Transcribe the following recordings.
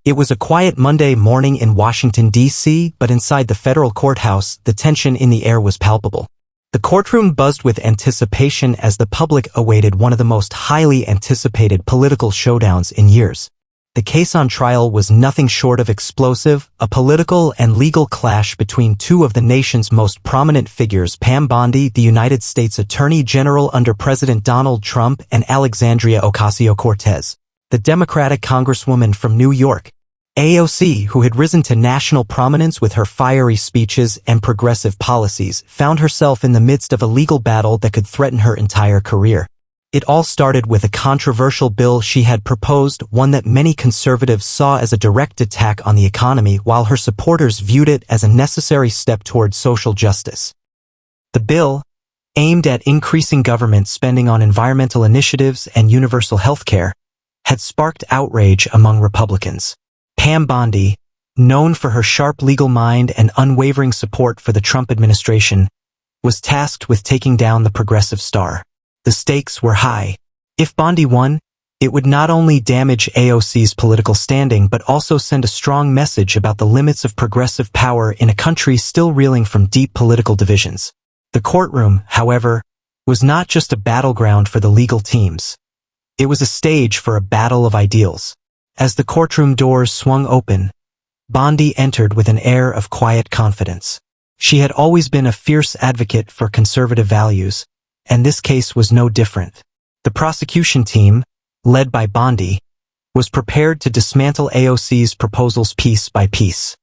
It was a quiet Monday morning in Washington, D.C., but inside the federal courthouse, the tension in the air was palpable. The courtroom buzzed with anticipation as the public awaited one of the most highly anticipated political showdowns in years. The case on trial was nothing short of explosive, a political and legal clash between two of the nation's most prominent figures, Pam Bondi, the United States Attorney General under President Donald Trump, and Alexandria Ocasio-Cortez, the Democratic Congresswoman from New York. AOC, who had risen to national prominence with her fiery speeches and progressive policies, found herself in the midst of a legal battle that could threaten her entire career. It all started with a controversial bill she had proposed, one that many conservatives saw as a direct attack on the economy, while her supporters viewed it as a necessary step toward social justice. The bill, aimed at increasing government spending on environmental initiatives and universal health care, had sparked outrage among Republicans. Pam Bondi, known for her sharp legal mind and unwavering support for the Trump administration, was tasked with taking down the progressive star. The stakes were high. If Bondi won, it would not only damage AOC's political standing but also send a strong message about the limits of progressive power in a country still reeling from deep political divisions. The courtroom, however, was not just a battleground for the legal teams. It was a stage for a battle of ideals. As the courtroom doors swung open, Bondi entered with an air of quiet confidence. She had always been a fierce advocate for conservative values, and this case was no different. The prosecution team, led by Bondi, was prepared to dismantle AOC's proposals piece by piece.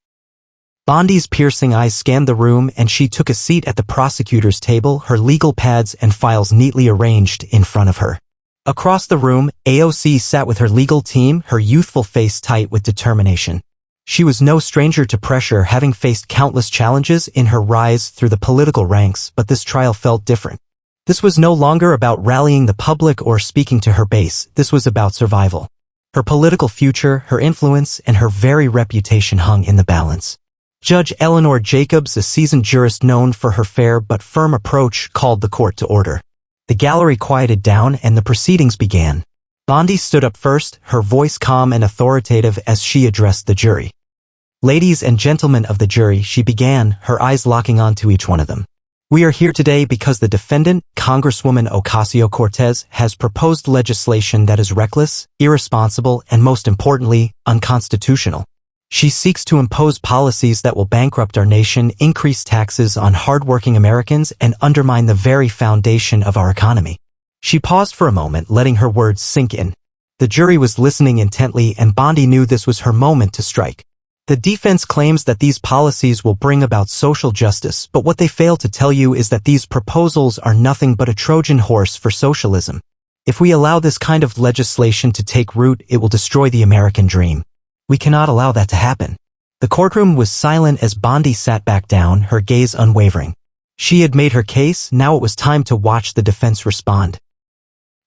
Bondi's piercing eyes scanned the room, and she took a seat at the prosecutor's table, her legal pads and files neatly arranged in front of her. Across the room, AOC sat with her legal team, her youthful face tight with determination. She was no stranger to pressure, having faced countless challenges in her rise through the political ranks, but this trial felt different. This was no longer about rallying the public or speaking to her base. This was about survival. Her political future, her influence, and her very reputation hung in the balance. Judge Eleanor Jacobs, a seasoned jurist known for her fair but firm approach, called the court to order. The gallery quieted down and the proceedings began. Bondi stood up first, her voice calm and authoritative as she addressed the jury. "Ladies and gentlemen of the jury," she began, her eyes locking onto each one of them. "We are here today because the defendant, Congresswoman Ocasio-Cortez, has proposed legislation that is reckless, irresponsible, and most importantly, unconstitutional. She seeks to impose policies that will bankrupt our nation, increase taxes on hardworking Americans, and undermine the very foundation of our economy." She paused for a moment, letting her words sink in. The jury was listening intently, and Bondi knew this was her moment to strike. The defense claims that these policies will bring about social justice, but what they fail to tell you is that these proposals are nothing but a Trojan horse for socialism. If we allow this kind of legislation to take root, it will destroy the American dream. We cannot allow that to happen. The courtroom was silent as Bondi sat back down, her gaze unwavering. She had made her case, now it was time to watch the defense respond.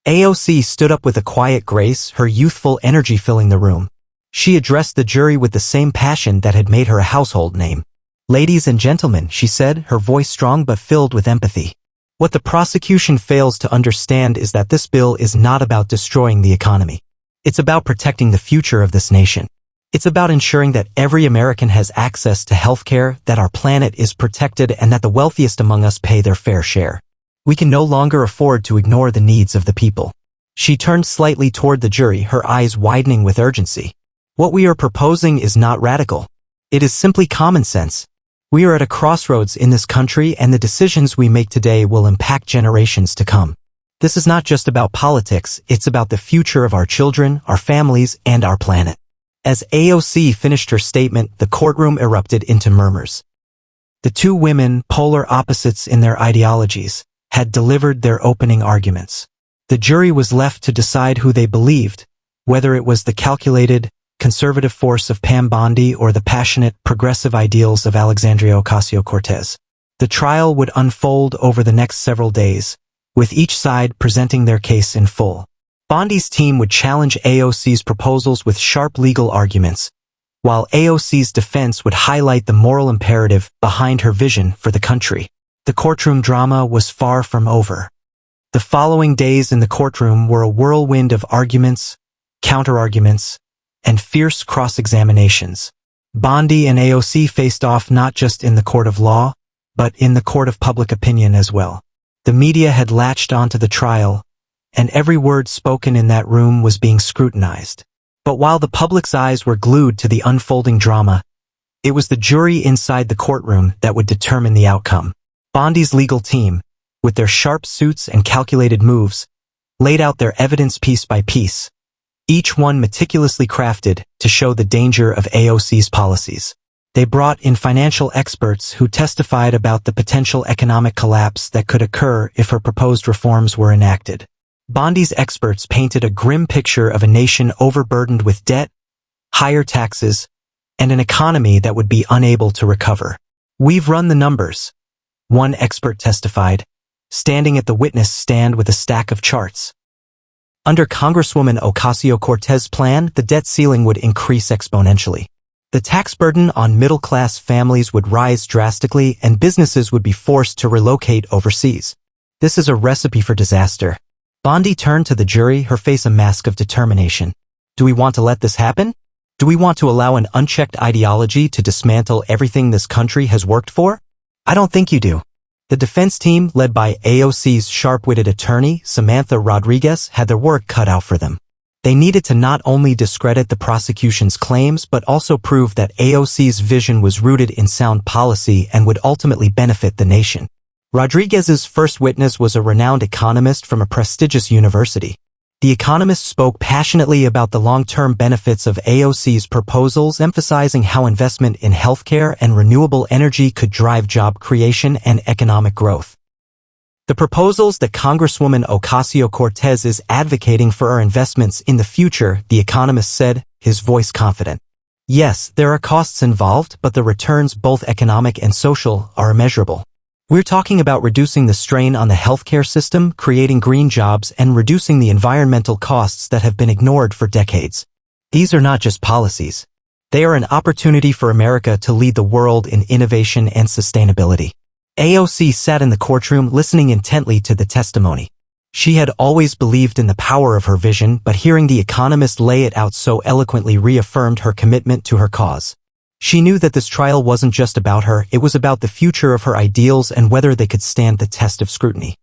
AOC stood up with a quiet grace, her youthful energy filling the room. She addressed the jury with the same passion that had made her a household name. "Ladies and gentlemen," she said, her voice strong but filled with empathy. "What the prosecution fails to understand is that this bill is not about destroying the economy. It's about protecting the future of this nation. It's about ensuring that every American has access to health care, that our planet is protected, and that the wealthiest among us pay their fair share. We can no longer afford to ignore the needs of the people." She turned slightly toward the jury, her eyes widening with urgency. "What we are proposing is not radical. It is simply common sense. We are at a crossroads in this country, and the decisions we make today will impact generations to come. This is not just about politics, it's about the future of our children, our families, and our planet." As AOC finished her statement, the courtroom erupted into murmurs. The two women, polar opposites in their ideologies, had delivered their opening arguments. The jury was left to decide who they believed, whether it was the calculated, conservative force of Pam Bondi or the passionate, progressive ideals of Alexandria Ocasio-Cortez. The trial would unfold over the next several days, with each side presenting their case in full. Bondi's team would challenge AOC's proposals with sharp legal arguments, while AOC's defense would highlight the moral imperative behind her vision for the country. The courtroom drama was far from over. The following days in the courtroom were a whirlwind of arguments, counter-arguments, and fierce cross-examinations. Bondi and AOC faced off not just in the court of law, but in the court of public opinion as well. The media had latched onto the trial, and every word spoken in that room was being scrutinized. But while the public's eyes were glued to the unfolding drama, it was the jury inside the courtroom that would determine the outcome. Bondi's legal team, with their sharp suits and calculated moves, laid out their evidence piece by piece, each one meticulously crafted to show the danger of AOC's policies. They brought in financial experts who testified about the potential economic collapse that could occur if her proposed reforms were enacted. Bondi's experts painted a grim picture of a nation overburdened with debt, higher taxes, and an economy that would be unable to recover. "We've run the numbers," one expert testified, standing at the witness stand with a stack of charts. Under Congresswoman Ocasio-Cortez's plan, the debt ceiling would increase exponentially. The tax burden on middle-class families would rise drastically and businesses would be forced to relocate overseas. "This is a recipe for disaster." Bondi turned to the jury, her face a mask of determination. "Do we want to let this happen? Do we want to allow an unchecked ideology to dismantle everything this country has worked for? I don't think you do." The defense team, led by AOC's sharp-witted attorney, Samantha Rodriguez, had their work cut out for them. They needed to not only discredit the prosecution's claims but also prove that AOC's vision was rooted in sound policy and would ultimately benefit the nation. Rodriguez's first witness was a renowned economist from a prestigious university. The economist spoke passionately about the long-term benefits of AOC's proposals, emphasizing how investment in healthcare and renewable energy could drive job creation and economic growth. "The proposals that Congresswoman Ocasio-Cortez is advocating for are investments in the future," the economist said, his voice confident. "Yes, there are costs involved, but the returns, both economic and social, are immeasurable. We're talking about reducing the strain on the healthcare system, creating green jobs, and reducing the environmental costs that have been ignored for decades. These are not just policies. They are an opportunity for America to lead the world in innovation and sustainability." AOC sat in the courtroom listening intently to the testimony. She had always believed in the power of her vision, but hearing the economist lay it out so eloquently reaffirmed her commitment to her cause. She knew that this trial wasn't just about her, it was about the future of her ideals and whether they could stand the test of scrutiny.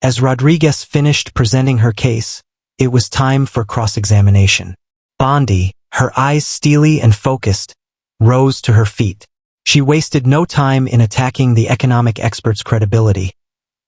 As Rodriguez finished presenting her case, it was time for cross-examination. Bondi, her eyes steely and focused, rose to her feet. She wasted no time in attacking the economic expert's credibility,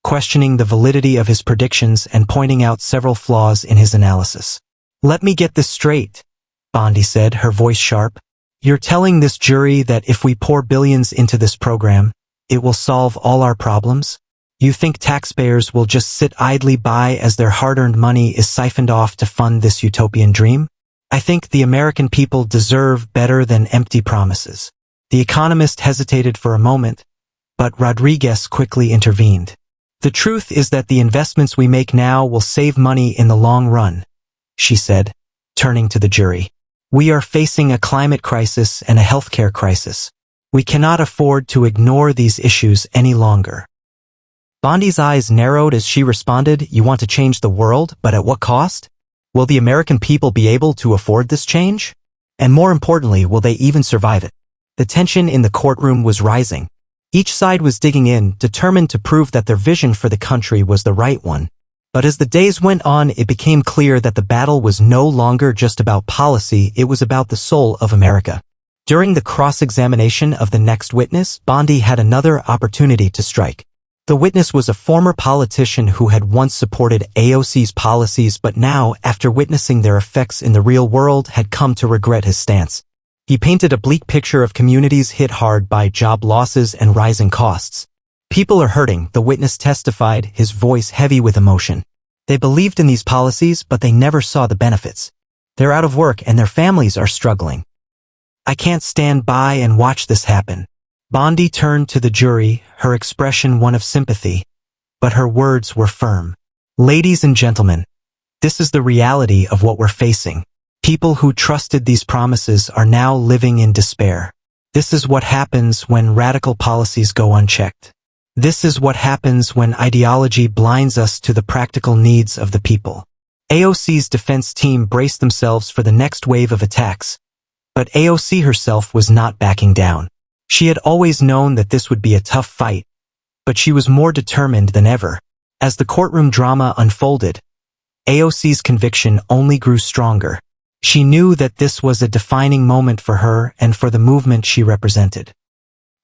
questioning the validity of his predictions and pointing out several flaws in his analysis. "Let me get this straight," Bondi said, her voice sharp. "You're telling this jury that if we pour billions into this program, it will solve all our problems? You think taxpayers will just sit idly by as their hard-earned money is siphoned off to fund this utopian dream? I think the American people deserve better than empty promises." The economist hesitated for a moment, but Rodriguez quickly intervened. "The truth is that the investments we make now will save money in the long run," she said, turning to the jury. "We are facing a climate crisis and a healthcare crisis. We cannot afford to ignore these issues any longer." Bondi's eyes narrowed as she responded, "You want to change the world, but at what cost? Will the American people be able to afford this change? And more importantly, will they even survive it?" The tension in the courtroom was rising. Each side was digging in, determined to prove that their vision for the country was the right one. But as the days went on, it became clear that the battle was no longer just about policy, it was about the soul of America. During the cross-examination of the next witness, Bondi had another opportunity to strike. The witness was a former politician who had once supported AOC's policies but now, after witnessing their effects in the real world, had come to regret his stance. He painted a bleak picture of communities hit hard by job losses and rising costs. "People are hurting," the witness testified, his voice heavy with emotion. "They believed in these policies, but they never saw the benefits. They're out of work and their families are struggling. I can't stand by and watch this happen." Bondi turned to the jury, her expression one of sympathy, but her words were firm. "Ladies and gentlemen, this is the reality of what we're facing. People who trusted these promises are now living in despair. This is what happens when radical policies go unchecked. This is what happens when ideology blinds us to the practical needs of the people. AOC's defense team braced themselves for the next wave of attacks. But AOC herself was not backing down. She had always known that this would be a tough fight, but she was more determined than ever. As the courtroom drama unfolded, AOC's conviction only grew stronger. She knew that this was a defining moment for her and for the movement she represented.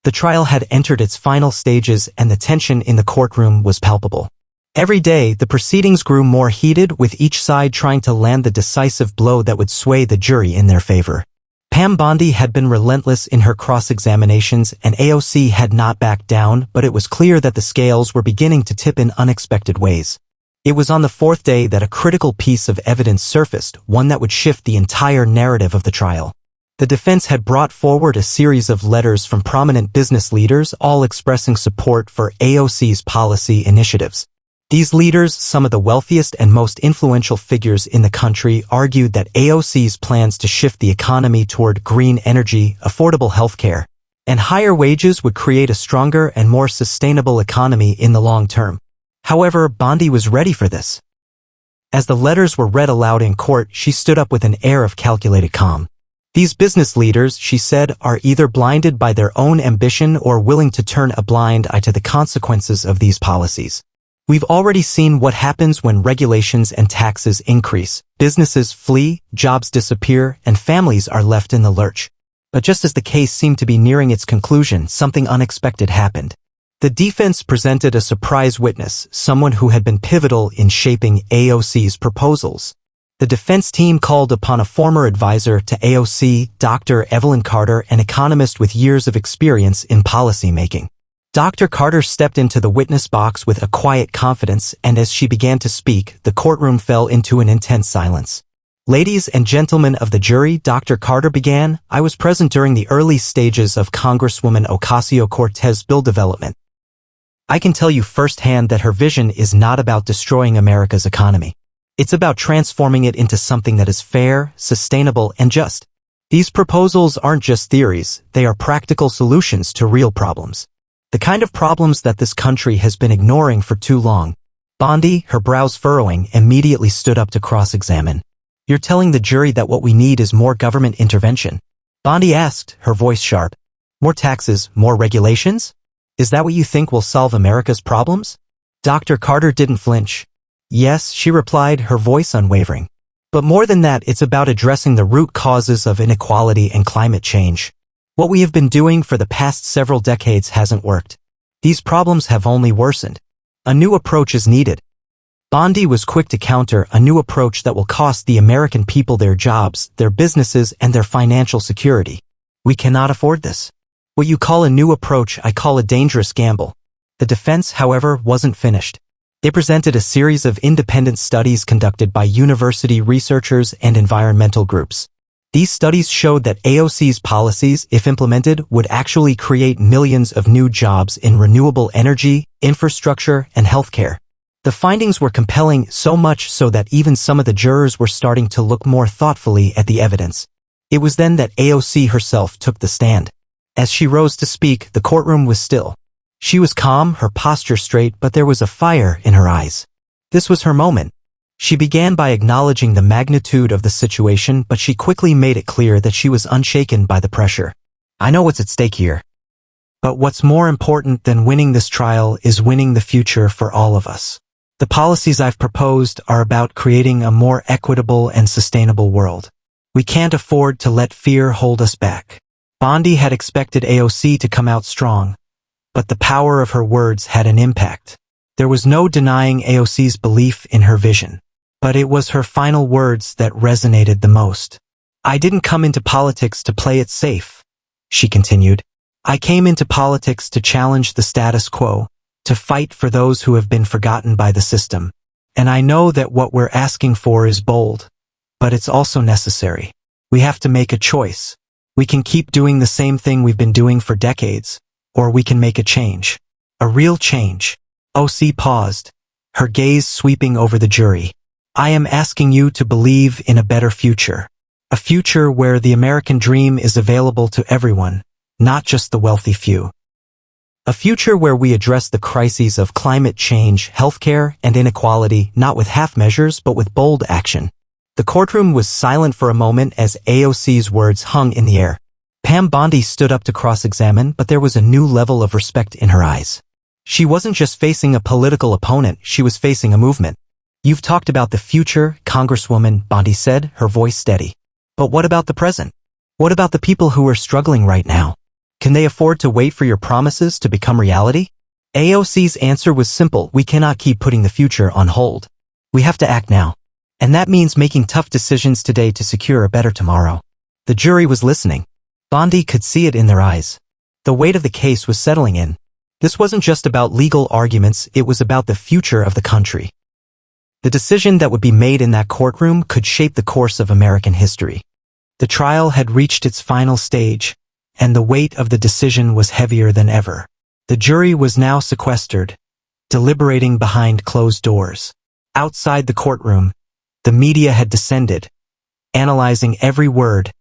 The trial had entered its final stages and the tension in the courtroom was palpable. Every day, the proceedings grew more heated, with each side trying to land the decisive blow that would sway the jury in their favor. Pam Bondi had been relentless in her cross-examinations and AOC had not backed down, but it was clear that the scales were beginning to tip in unexpected ways. It was on the fourth day that a critical piece of evidence surfaced, one that would shift the entire narrative of the trial. The defense had brought forward a series of letters from prominent business leaders, all expressing support for AOC's policy initiatives. These leaders, some of the wealthiest and most influential figures in the country, argued that AOC's plans to shift the economy toward green energy, affordable healthcare, and higher wages would create a stronger and more sustainable economy in the long term. However, Bondi was ready for this. As the letters were read aloud in court, she stood up with an air of calculated calm. These business leaders, she said, are either blinded by their own ambition or willing to turn a blind eye to the consequences of these policies. We've already seen what happens when regulations and taxes increase. Businesses flee, jobs disappear, and families are left in the lurch. But just as the case seemed to be nearing its conclusion, something unexpected happened. The defense presented a surprise witness, someone who had been pivotal in shaping AOC's proposals. The defense team called upon a former advisor to AOC, Dr. Evelyn Carter, an economist with years of experience in policymaking. Dr. Carter stepped into the witness box with a quiet confidence, and as she began to speak, the courtroom fell into an intense silence. Ladies and gentlemen of the jury, Dr. Carter began, I was present during the early stages of Congresswoman Ocasio-Cortez bill development. I can tell you firsthand that her vision is not about destroying America's economy. It's about transforming it into something that is fair, sustainable, and just. These proposals aren't just theories, they are practical solutions to real problems. The kind of problems that this country has been ignoring for too long. Bondi, her brows furrowing, immediately stood up to cross-examine. You're telling the jury that what we need is more government intervention? Bondi asked, her voice sharp. More taxes, more regulations? Is that what you think will solve America's problems? Dr. Carter didn't flinch. Yes, she replied, her voice unwavering. But more than that, it's about addressing the root causes of inequality and climate change. What we have been doing for the past several decades hasn't worked. These problems have only worsened. A new approach is needed. Bondi was quick to counter, a new approach that will cost the American people their jobs, their businesses, and their financial security. We cannot afford this. What you call a new approach, I call a dangerous gamble. The defense, however, wasn't finished. They presented a series of independent studies conducted by university researchers and environmental groups. These studies showed that AOC's policies, if implemented, would actually create millions of new jobs in renewable energy, infrastructure, and healthcare. The findings were compelling, so much so that even some of the jurors were starting to look more thoughtfully at the evidence. It was then that AOC herself took the stand. As she rose to speak, the courtroom was still. She was calm, her posture straight, but there was a fire in her eyes. This was her moment. She began by acknowledging the magnitude of the situation, but she quickly made it clear that she was unshaken by the pressure. I know what's at stake here. But what's more important than winning this trial is winning the future for all of us. The policies I've proposed are about creating a more equitable and sustainable world. We can't afford to let fear hold us back. Bondi had expected AOC to come out strong, but the power of her words had an impact. There was no denying AOC's belief in her vision. But it was her final words that resonated the most. I didn't come into politics to play it safe, she continued. I came into politics to challenge the status quo, to fight for those who have been forgotten by the system. And I know that what we're asking for is bold, but it's also necessary. We have to make a choice. We can keep doing the same thing we've been doing for decades, or we can make a change. A real change. OC paused, her gaze sweeping over the jury. I am asking you to believe in a better future. A future where the American dream is available to everyone, not just the wealthy few. A future where we address the crises of climate change, healthcare, and inequality, not with half measures but with bold action. The courtroom was silent for a moment as AOC's words hung in the air. Pam Bondi stood up to cross-examine, but there was a new level of respect in her eyes. She wasn't just facing a political opponent, she was facing a movement. "You've talked about the future, Congresswoman," Bondi said, her voice steady. "But what about the present? What about the people who are struggling right now? Can they afford to wait for your promises to become reality?" AOC's answer was simple: we cannot keep putting the future on hold. We have to act now. And that means making tough decisions today to secure a better tomorrow. The jury was listening. Bondi could see it in their eyes. The weight of the case was settling in. This wasn't just about legal arguments, it was about the future of the country. The decision that would be made in that courtroom could shape the course of American history. The trial had reached its final stage, and the weight of the decision was heavier than ever. The jury was now sequestered, deliberating behind closed doors. Outside the courtroom, the media had descended, analyzing every word,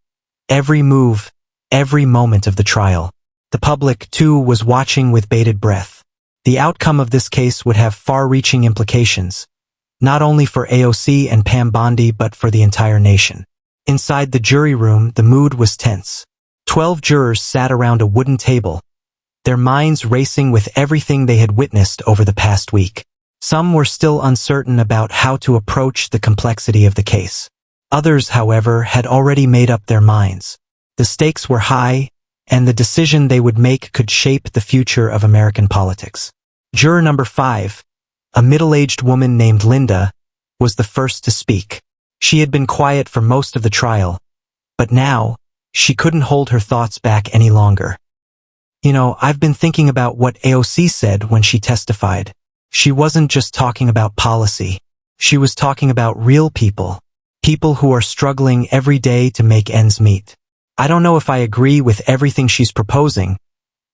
every move, every moment of the trial. The public, too, was watching with bated breath. The outcome of this case would have far-reaching implications, not only for AOC and Pam Bondi but for the entire nation. Inside the jury room, the mood was tense. 12 jurors sat around a wooden table, their minds racing with everything they had witnessed over the past week. Some were still uncertain about how to approach the complexity of the case. Others, however, had already made up their minds. The stakes were high, and the decision they would make could shape the future of American politics. Juror number 5, a middle-aged woman named Linda, was the first to speak. She had been quiet for most of the trial, but now, she couldn't hold her thoughts back any longer. "You know, I've been thinking about what AOC said when she testified. She wasn't just talking about policy. She was talking about real people. People who are struggling every day to make ends meet. I don't know if I agree with everything she's proposing,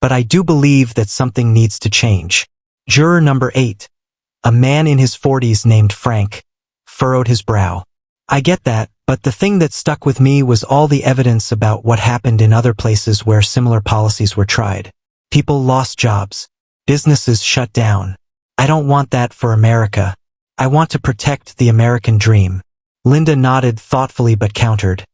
but I do believe that something needs to change." Juror number 8, a man in his 40s named Frank, furrowed his brow. "I get that, but the thing that stuck with me was all the evidence about what happened in other places where similar policies were tried. People lost jobs. Businesses shut down. I don't want that for America. I want to protect the American dream." Linda nodded thoughtfully but countered.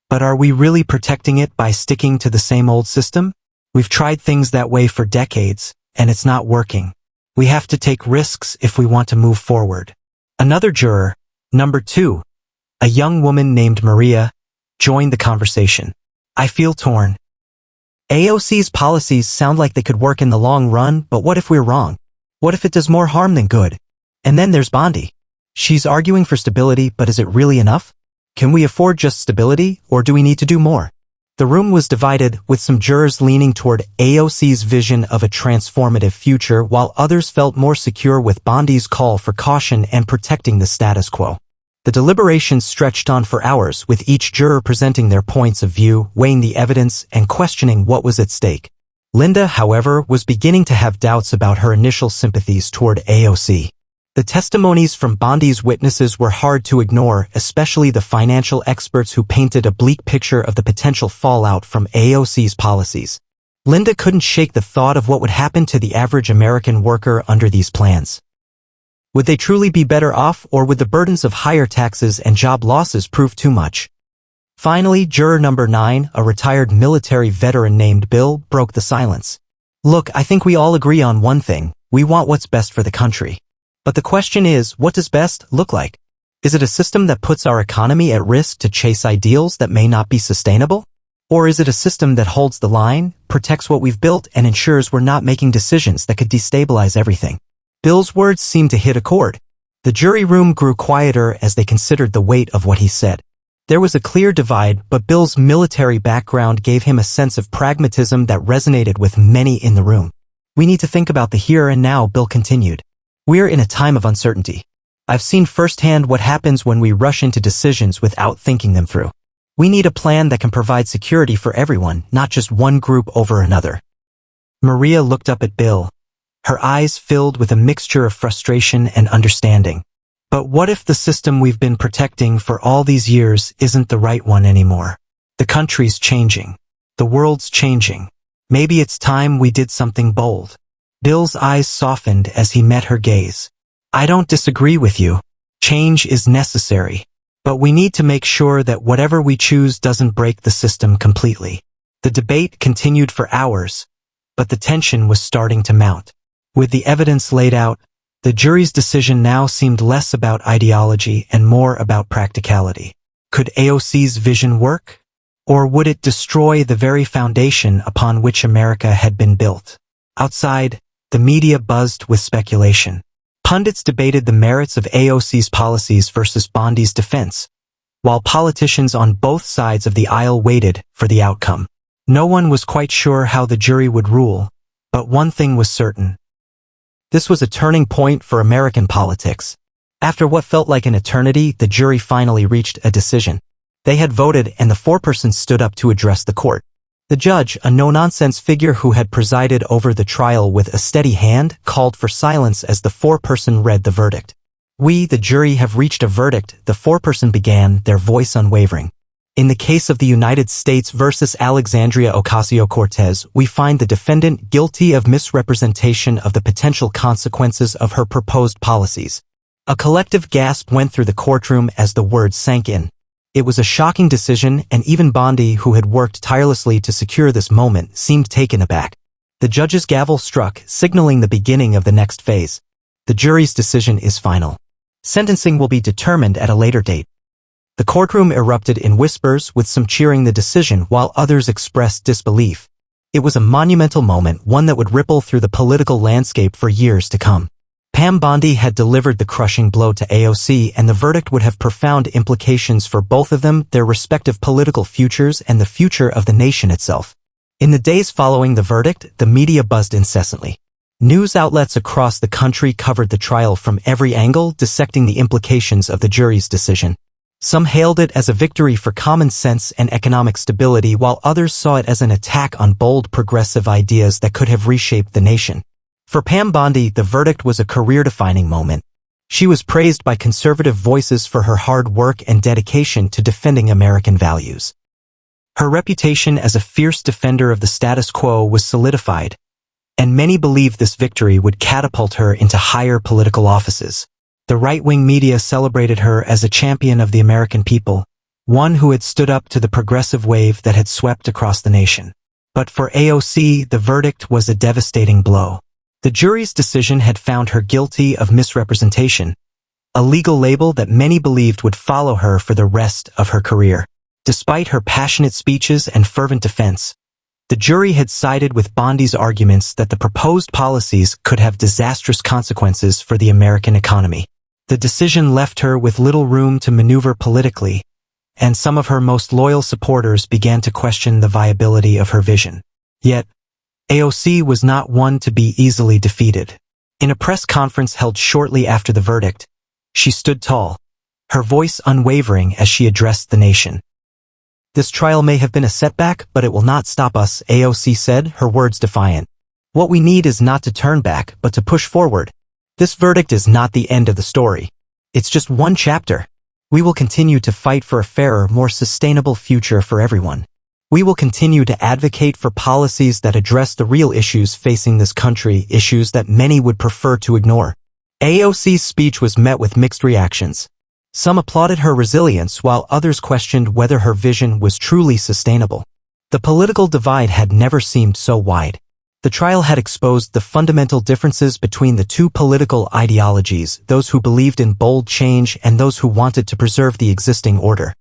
"But are we really protecting it by sticking to the same old system? We've tried things that way for decades, and it's not working. We have to take risks if we want to move forward." Another juror, number 2, a young woman named Maria, joined the conversation. "I feel torn. AOC's policies sound like they could work in the long run, but what if we're wrong? What if it does more harm than good? And then there's Bondi. She's arguing for stability, but is it really enough? Can we afford just stability, or do we need to do more?" The room was divided, with some jurors leaning toward AOC's vision of a transformative future, while others felt more secure with Bondi's call for caution and protecting the status quo. The deliberations stretched on for hours, with each juror presenting their points of view, weighing the evidence, and questioning what was at stake. Linda, however, was beginning to have doubts about her initial sympathies toward AOC. The testimonies from Bondi's witnesses were hard to ignore, especially the financial experts who painted a bleak picture of the potential fallout from AOC's policies. Linda couldn't shake the thought of what would happen to the average American worker under these plans. Would they truly be better off, or would the burdens of higher taxes and job losses prove too much? Finally, juror number 9, a retired military veteran named Bill, broke the silence. "Look, I think we all agree on one thing. We want what's best for the country. But the question is, what does best look like? Is it a system that puts our economy at risk to chase ideals that may not be sustainable? Or is it a system that holds the line, protects what we've built, and ensures we're not making decisions that could destabilize everything?" Bill's words seemed to hit a chord. The jury room grew quieter as they considered the weight of what he said. There was a clear divide, but Bill's military background gave him a sense of pragmatism that resonated with many in the room. "We need to think about the here and now," Bill continued. "We're in a time of uncertainty. I've seen firsthand what happens when we rush into decisions without thinking them through. We need a plan that can provide security for everyone, not just one group over another." Maria looked up at Bill, her eyes filled with a mixture of frustration and understanding. "But what if the system we've been protecting for all these years isn't the right one anymore? The country's changing. The world's changing. Maybe it's time we did something bold. Bill's eyes softened as he met her gaze. I don't disagree with you. Change is necessary. But we need to make sure that whatever we choose doesn't break the system completely. The debate continued for hours, but the tension was starting to mount. With the evidence laid out, the jury's decision now seemed less about ideology and more about practicality. Could AOC's vision work? Or would it destroy the very foundation upon which America had been built? Outside, the media buzzed with speculation. Pundits debated the merits of AOC's policies versus Bondi's defense, while politicians on both sides of the aisle waited for the outcome. No one was quite sure how the jury would rule, but one thing was certain. This was a turning point for American politics. After what felt like an eternity, the jury finally reached a decision. They had voted and the foreperson stood up to address the court. The judge, a no-nonsense figure who had presided over the trial with a steady hand, called for silence as the foreperson read the verdict. We, the jury, have reached a verdict, the foreperson began, their voice unwavering. In the case of the United States versus Alexandria Ocasio-Cortez, we find the defendant guilty of misrepresentation of the potential consequences of her proposed policies. A collective gasp went through the courtroom as the words sank in. It was a shocking decision, and even Bondi, who had worked tirelessly to secure this moment, seemed taken aback. The judge's gavel struck, signaling the beginning of the next phase. The jury's decision is final. Sentencing will be determined at a later date. The courtroom erupted in whispers, with some cheering the decision while others expressed disbelief. It was a monumental moment, one that would ripple through the political landscape for years to come. Pam Bondi had delivered the crushing blow to AOC, and the verdict would have profound implications for both of them, their respective political futures, and the future of the nation itself. In the days following the verdict, the media buzzed incessantly. News outlets across the country covered the trial from every angle, dissecting the implications of the jury's decision. Some hailed it as a victory for common sense and economic stability, while others saw it as an attack on bold progressive ideas that could have reshaped the nation. For Pam Bondi, the verdict was a career-defining moment. She was praised by conservative voices for her hard work and dedication to defending American values. Her reputation as a fierce defender of the status quo was solidified, and many believed this victory would catapult her into higher political offices. The right-wing media celebrated her as a champion of the American people, one who had stood up to the progressive wave that had swept across the nation. But for AOC, the verdict was a devastating blow. The jury's decision had found her guilty of misrepresentation, a legal label that many believed would follow her for the rest of her career. Despite her passionate speeches and fervent defense, the jury had sided with Bondi's arguments that the proposed policies could have disastrous consequences for the American economy. The decision left her with little room to maneuver politically, and some of her most loyal supporters began to question the viability of her vision. Yet, AOC was not one to be easily defeated. In a press conference held shortly after the verdict, she stood tall, her voice unwavering as she addressed the nation. This trial may have been a setback, but it will not stop us, AOC said, her words defiant. What we need is not to turn back, but to push forward. This verdict is not the end of the story. It's just one chapter. We will continue to fight for a fairer, more sustainable future for everyone. We will continue to advocate for policies that address the real issues facing this country, issues that many would prefer to ignore. AOC's speech was met with mixed reactions. Some applauded her resilience, while others questioned whether her vision was truly sustainable. The political divide had never seemed so wide. The trial had exposed the fundamental differences between the two political ideologies, those who believed in bold change and those who wanted to preserve the existing order.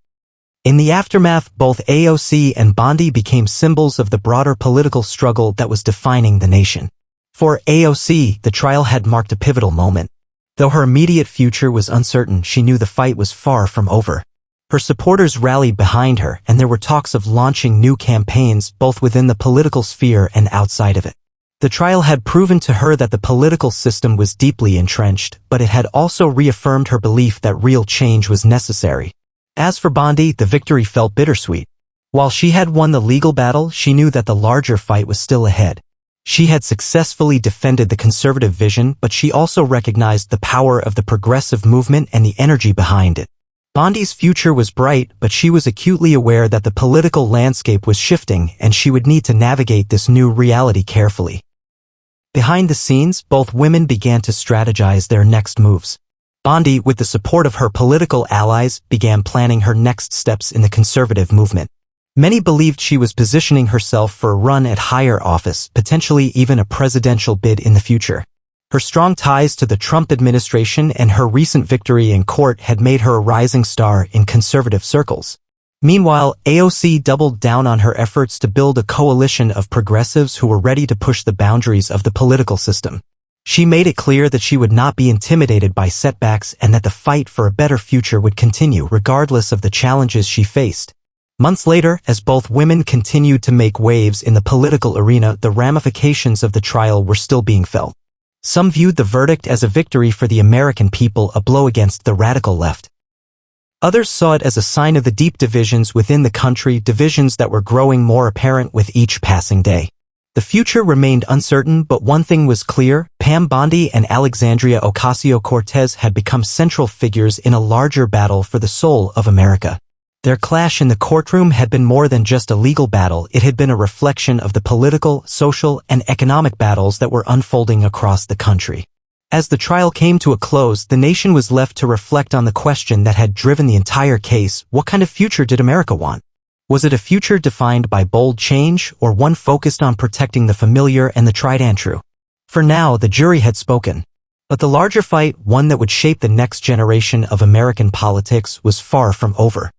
In the aftermath, both AOC and Bondi became symbols of the broader political struggle that was defining the nation. For AOC, the trial had marked a pivotal moment. Though her immediate future was uncertain, she knew the fight was far from over. Her supporters rallied behind her, and there were talks of launching new campaigns both within the political sphere and outside of it. The trial had proven to her that the political system was deeply entrenched, but it had also reaffirmed her belief that real change was necessary. As for Bondi, the victory felt bittersweet. While she had won the legal battle, she knew that the larger fight was still ahead. She had successfully defended the conservative vision, but she also recognized the power of the progressive movement and the energy behind it. Bondi's future was bright, but she was acutely aware that the political landscape was shifting and she would need to navigate this new reality carefully. Behind the scenes, both women began to strategize their next moves. Bondi, with the support of her political allies, began planning her next steps in the conservative movement. Many believed she was positioning herself for a run at higher office, potentially even a presidential bid in the future. Her strong ties to the Trump administration and her recent victory in court had made her a rising star in conservative circles. Meanwhile, AOC doubled down on her efforts to build a coalition of progressives who were ready to push the boundaries of the political system. She made it clear that she would not be intimidated by setbacks and that the fight for a better future would continue regardless of the challenges she faced. Months later, as both women continued to make waves in the political arena, the ramifications of the trial were still being felt. Some viewed the verdict as a victory for the American people, a blow against the radical left. Others saw it as a sign of the deep divisions within the country, divisions that were growing more apparent with each passing day. The future remained uncertain, but one thing was clear: Pam Bondi and Alexandria Ocasio-Cortez had become central figures in a larger battle for the soul of America. Their clash in the courtroom had been more than just a legal battle. It had been a reflection of the political, social, and economic battles that were unfolding across the country. As the trial came to a close, the nation was left to reflect on the question that had driven the entire case: what kind of future did America want? Was it a future defined by bold change, or one focused on protecting the familiar and the tried and true? For now, the jury had spoken. But the larger fight, one that would shape the next generation of American politics, was far from over.